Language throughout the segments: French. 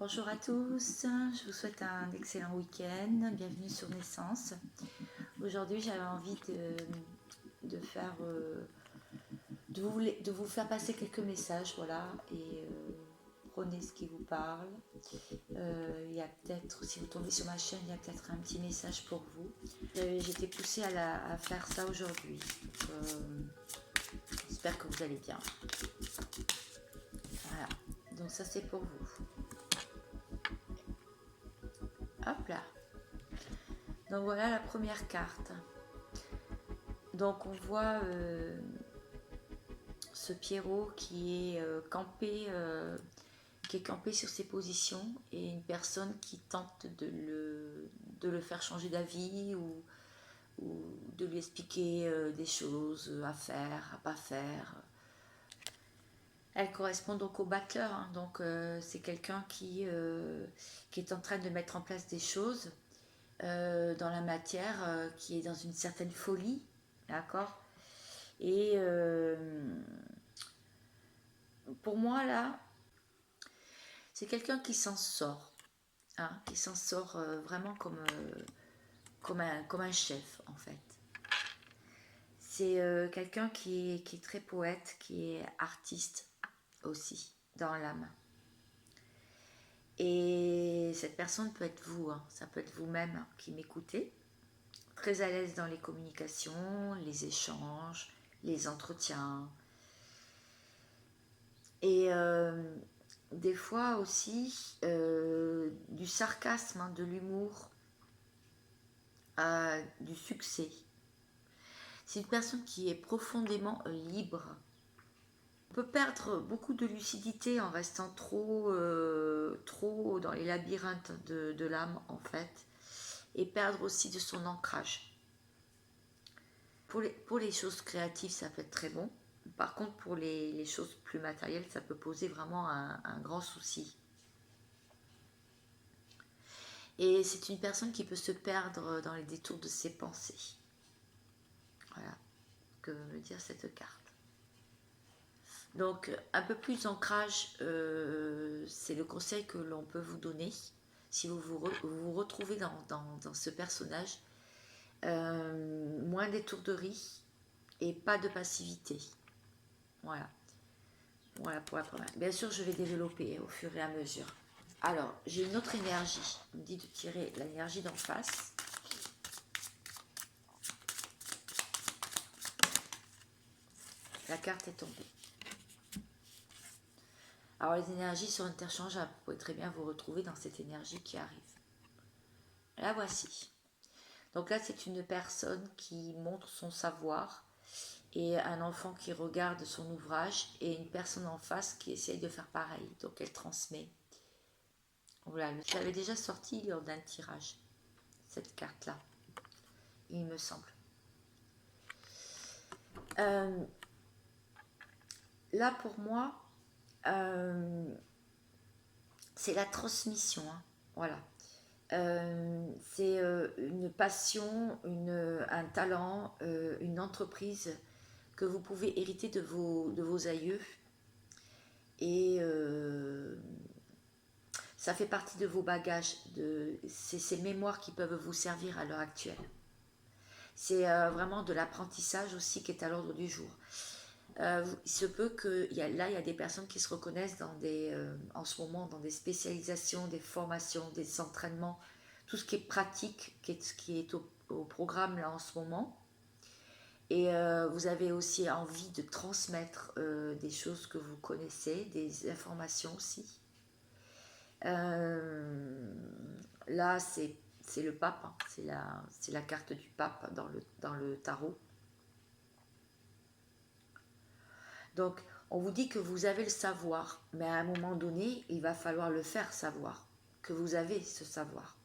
Bonjour à tous, je vous souhaite un excellent week-end, bienvenue sur Naissance. Aujourd'hui j'avais envie de vous faire passer quelques messages, voilà, et prenez ce qui vous parle. Il y a peut-être, si vous tombez sur ma chaîne, il y a peut-être un petit message pour vous. J'ai été poussée à faire ça aujourd'hui, j'espère que vous allez bien. Voilà, donc ça c'est pour vous. Hop là. Donc voilà la première carte. Donc on voit ce Pierrot qui est campé sur ses positions et une personne qui tente de le faire changer d'avis ou de lui expliquer des choses à faire, à pas faire. Elle correspond donc au battleur, hein, donc c'est quelqu'un qui est en train de mettre en place des choses dans la matière, qui est dans une certaine folie, d'accord. Et pour moi là, c'est quelqu'un qui s'en sort, hein, qui s'en sort vraiment comme un chef en fait. C'est quelqu'un qui est très poète, qui est artiste aussi dans l'âme. Et cette personne peut être vous, hein, ça peut être vous-même hein, qui m'écoutez, très à l'aise dans les communications, les échanges, les entretiens. Et des fois aussi du sarcasme, hein, de l'humour, du succès. C'est une personne qui est profondément libre. On peut perdre beaucoup de lucidité en restant trop dans les labyrinthes de l'âme en fait, et perdre aussi de son ancrage. Pour les choses créatives, ça peut être très bon. Par contre, pour les choses plus matérielles, ça peut poser vraiment un grand souci. Et c'est une personne qui peut se perdre dans les détours de ses pensées. Voilà, que veut me dire cette carte. Donc, un peu plus d'ancrage, c'est le conseil que l'on peut vous donner si vous retrouvez dans ce personnage. Moins d'étourderie et pas de passivité. Voilà. Voilà pour la première. Bien sûr, je vais développer au fur et à mesure. Alors, j'ai une autre énergie. On me dit de tirer l'énergie d'en face. La carte est tombée. Alors, les énergies sont interchangeables. Vous pouvez très bien vous retrouver dans cette énergie qui arrive. La voici. Donc là, c'est une personne qui montre son savoir et un enfant qui regarde son ouvrage et une personne en face qui essaye de faire pareil. Donc, elle transmet. Voilà, je l'avais déjà sorti lors d'un tirage, cette carte-là, il me semble. Là, pour moi, c'est la transmission, hein, voilà. C'est une passion, un talent, une entreprise que vous pouvez hériter de vos aïeux. Et ça fait partie de vos bagages, c'est ces mémoires qui peuvent vous servir à l'heure actuelle. C'est vraiment de l'apprentissage aussi qui est à l'ordre du jour. Il se peut qu'il y a des personnes qui se reconnaissent en ce moment dans des spécialisations, des formations, des entraînements, tout ce qui est pratique, qui est au programme là en ce moment. Et vous avez aussi envie de transmettre des choses que vous connaissez, des informations aussi. Là, c'est le pape, hein, c'est la carte du pape dans le tarot. Donc, on vous dit que vous avez le savoir, mais à un moment donné, il va falloir le faire savoir, que vous avez ce savoir.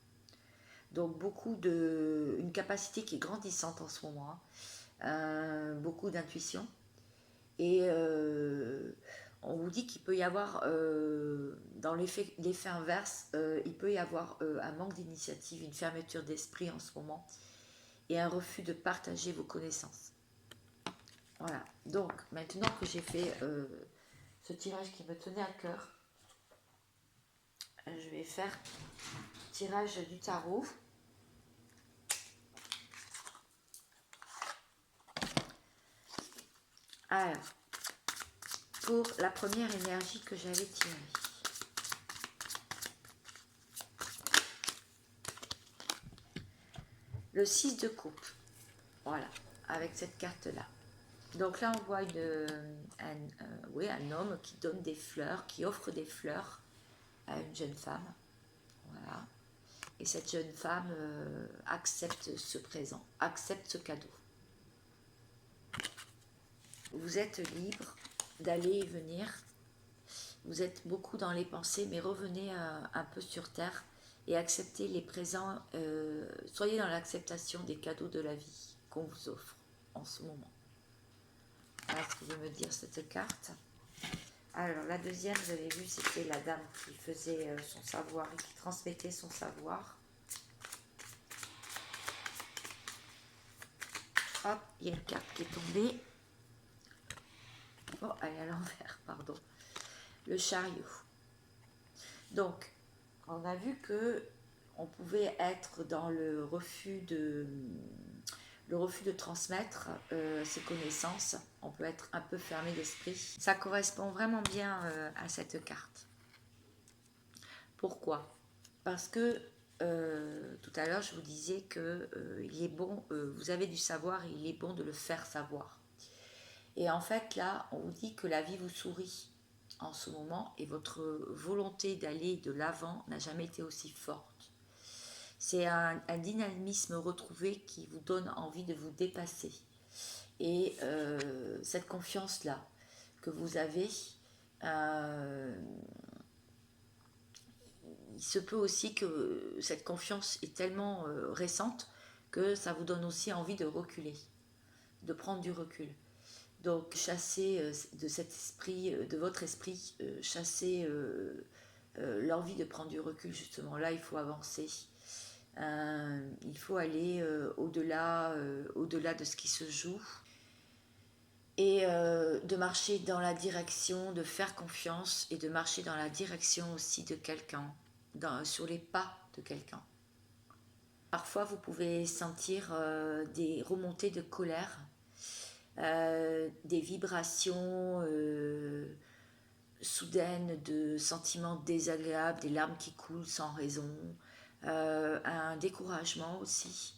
Donc, une capacité qui est grandissante en ce moment, hein, beaucoup d'intuition. Et on vous dit qu'il peut y avoir, dans l'effet inverse, il peut y avoir un manque d'initiative, une fermeture d'esprit en ce moment, et un refus de partager vos connaissances. Voilà, donc maintenant que j'ai fait ce tirage qui me tenait à cœur, je vais faire tirage du tarot. Alors, pour la première énergie que j'avais tirée. Le 6 de coupe. Voilà, avec cette carte-là. Donc là, on voit un homme qui donne des fleurs, qui offre des fleurs à une jeune femme. Voilà. Et cette jeune femme accepte ce présent, accepte ce cadeau. Vous êtes libre d'aller et venir. Vous êtes beaucoup dans les pensées, mais revenez un peu sur terre et acceptez les présents. Soyez dans l'acceptation des cadeaux de la vie qu'on vous offre en ce moment. Voilà ce que veut me dire cette carte. Alors la deuxième, vous avez vu, c'était la dame qui faisait son savoir et qui transmettait son savoir. Hop, il y a une carte qui est tombée. Oh, elle est à l'envers, pardon. Le chariot. Donc, on a vu que on pouvait être dans le refus de transmettre ses connaissances. On peut être un peu fermé d'esprit. Ça correspond vraiment bien à cette carte. Pourquoi? Parce que tout à l'heure, je vous disais que il est bon, vous avez du savoir et il est bon de le faire savoir. Et en fait, là, on vous dit que la vie vous sourit en ce moment et votre volonté d'aller de l'avant n'a jamais été aussi forte. C'est un dynamisme retrouvé qui vous donne envie de vous dépasser. Et cette confiance-là que vous avez, il se peut aussi que cette confiance est tellement récente que ça vous donne aussi envie de reculer, de prendre du recul. Donc chassez de cet esprit, de votre esprit, chassez l'envie de prendre du recul justement. Là, il faut avancer. Il faut aller au-delà de ce qui se joue et de marcher dans la direction, de faire confiance et de marcher dans la direction aussi de quelqu'un, sur les pas de quelqu'un. Parfois, vous pouvez sentir des remontées de colère, des vibrations soudaines de sentiments désagréables, des larmes qui coulent sans raison, un découragement aussi.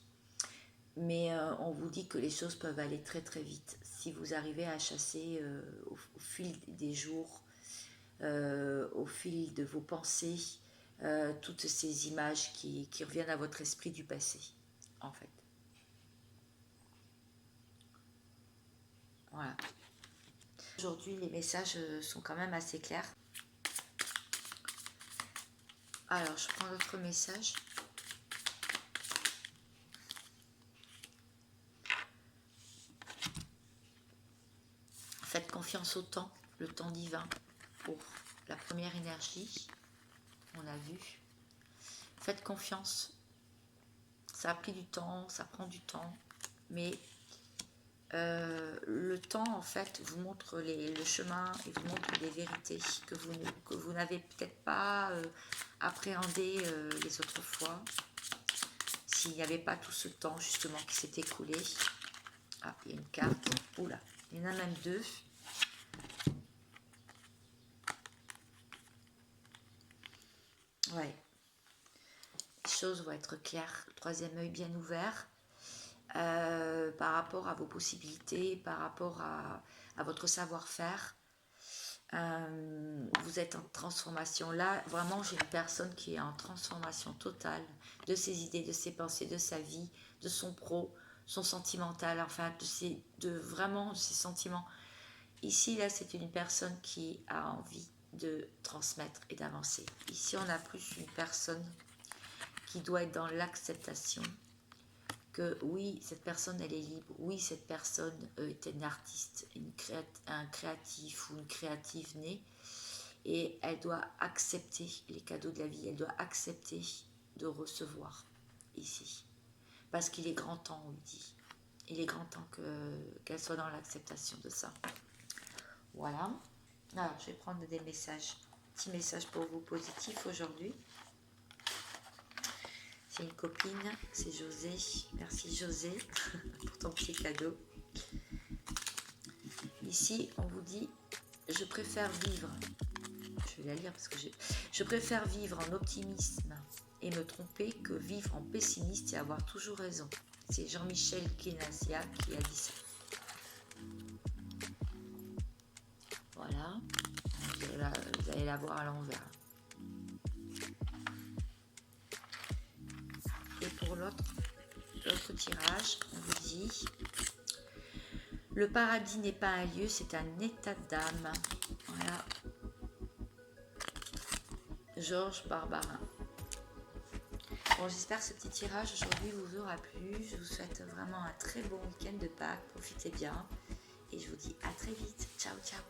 Mais on vous dit que les choses peuvent aller très très vite si vous arrivez à chasser au fil des jours, au fil de vos pensées, toutes ces images qui reviennent à votre esprit du passé, en fait. Voilà. Aujourd'hui, les messages sont quand même assez clairs. Alors, je prends d'autres messages. Faites confiance au temps, le temps divin, pour la première énergie. On a vu. Faites confiance. Ça a pris du temps, ça prend du temps, mais le temps, en fait, vous montre le chemin et vous montre les vérités que vous n'avez peut-être pas appréhendé les autres fois. S'il n'y avait pas tout ce temps, justement, qui s'est écoulé. Ah, il y a une carte. Oula, il y en a même deux. Ouais. Les choses vont être claires. Le troisième œil bien ouvert. Par rapport à vos possibilités, par rapport à votre savoir-faire. Vous êtes en transformation. Là, vraiment, j'ai une personne qui est en transformation totale de ses idées, de ses pensées, de sa vie, de son pro, son sentimental, enfin, vraiment de ses sentiments. Ici, là, c'est une personne qui a envie de transmettre et d'avancer. Ici, on a plus une personne qui doit être dans l'acceptation. Que oui, cette personne, elle est libre. Oui, cette personne est une artiste, un créatif ou une créative née. Et elle doit accepter les cadeaux de la vie. Elle doit accepter de recevoir ici. Parce qu'il est grand temps, on lui dit. Il est grand temps qu'elle soit dans l'acceptation de ça. Voilà. Alors, je vais prendre des messages petit message pour vous positif aujourd'hui. C'est une copine, c'est José. Merci José pour ton petit cadeau. Ici, on vous dit, je préfère vivre. Je vais la lire parce que je préfère vivre en optimisme et me tromper que vivre en pessimiste et avoir toujours raison. C'est Jean-Michel Kenasia qui a dit ça. Voilà. Vous allez la voir à l'envers. Et pour l'autre tirage, on vous dit, le paradis n'est pas un lieu, c'est un état d'âme. Voilà. Georges Barbarin. Bon, j'espère que ce petit tirage aujourd'hui vous aura plu. Je vous souhaite vraiment un très bon week-end de Pâques. Profitez bien. Et je vous dis à très vite. Ciao, ciao.